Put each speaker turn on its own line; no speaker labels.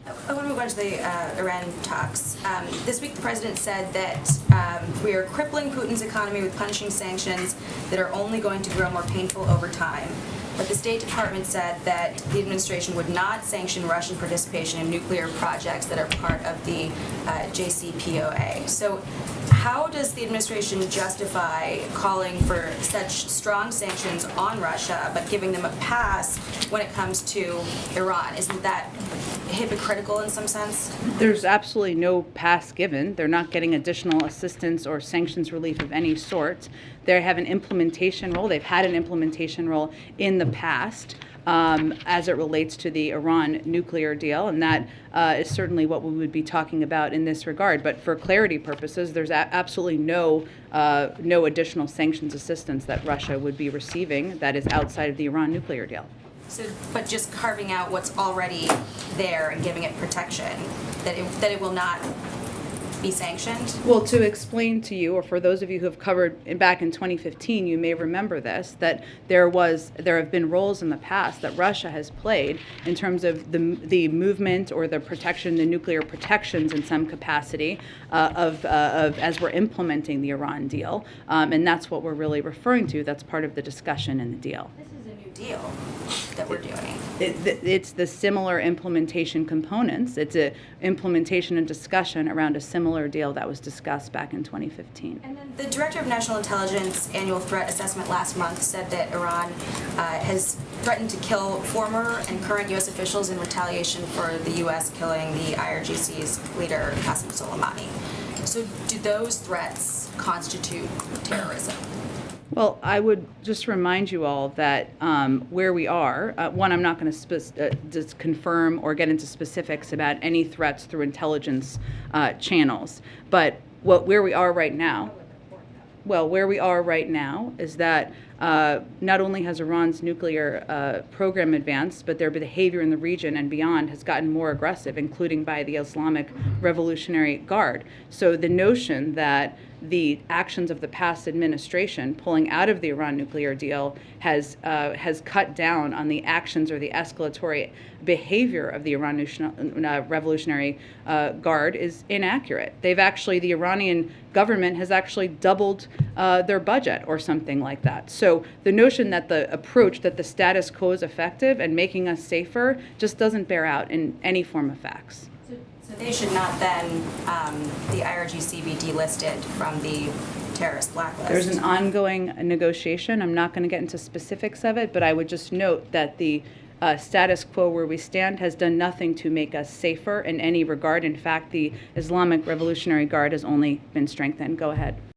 I want to move on to the Iran talks. This week, the president said that we are crippling Putin's economy with punishing sanctions that are only going to grow more painful over time. But the State Department said that the administration would not sanction Russian participation in nuclear projects that are part of the JCPOA. So how does the administration justify calling for such strong sanctions on Russia but giving them a pass when it comes to Iran? Isn't that hypocritical in some sense?
There's absolutely no pass given. They're not getting additional assistance or sanctions relief of any sort. They have an implementation role. They've had an implementation role in the past as it relates to the Iran nuclear deal, and that is certainly what we would be talking about in this regard. But for clarity purposes, there's absolutely no additional sanctions assistance that Russia would be receiving that is outside of the Iran nuclear deal.
So, but just carving out what's already there and giving it protection, that it will not be sanctioned?
Well, to explain to you, or for those of you who have covered back in 2015, you may remember this, that there have been roles in the past that Russia has played in terms of the movement or the protection, the nuclear protections in some capacity of as we're implementing the Iran deal, and that's what we're really referring to. That's part of the discussion in the deal.
This is a new deal that we're doing.
It's the similar implementation components. It's a implementation and discussion around a similar deal that was discussed back in 2015.
And then the Director of National Intelligence annual threat assessment last month said that Iran has threatened to kill former and current U.S. officials in retaliation for the U.S. killing the IRGC's leader, Qasem Soleimani. So do those threats constitute terrorism?
Well, I would just remind you all that where we are, one, I'm not going to just confirm or get into specifics about any threats through intelligence channels, but where we are right now, is that not only has Iran's nuclear program advanced, but their behavior in the region and beyond has gotten more aggressive, including by the Islamic Revolutionary Guard. So the notion that the actions of the past administration pulling out of the Iran nuclear deal has cut down on the actions or the escalatory behavior of the Iran Revolutionary Guard is inaccurate. The Iranian government has actually doubled their budget or something like that. So the notion that the approach that the status quo is effective and making us safer just doesn't bear out in any form of facts.
So they should not then, the IRGC be delisted from the terrorist blacklist?
There's an ongoing negotiation. I'm not going to get into specifics of it, but I would just note that the status quo where we stand has done nothing to make us safer in any regard. In fact, the Islamic Revolutionary Guard has only been strengthened. Go ahead.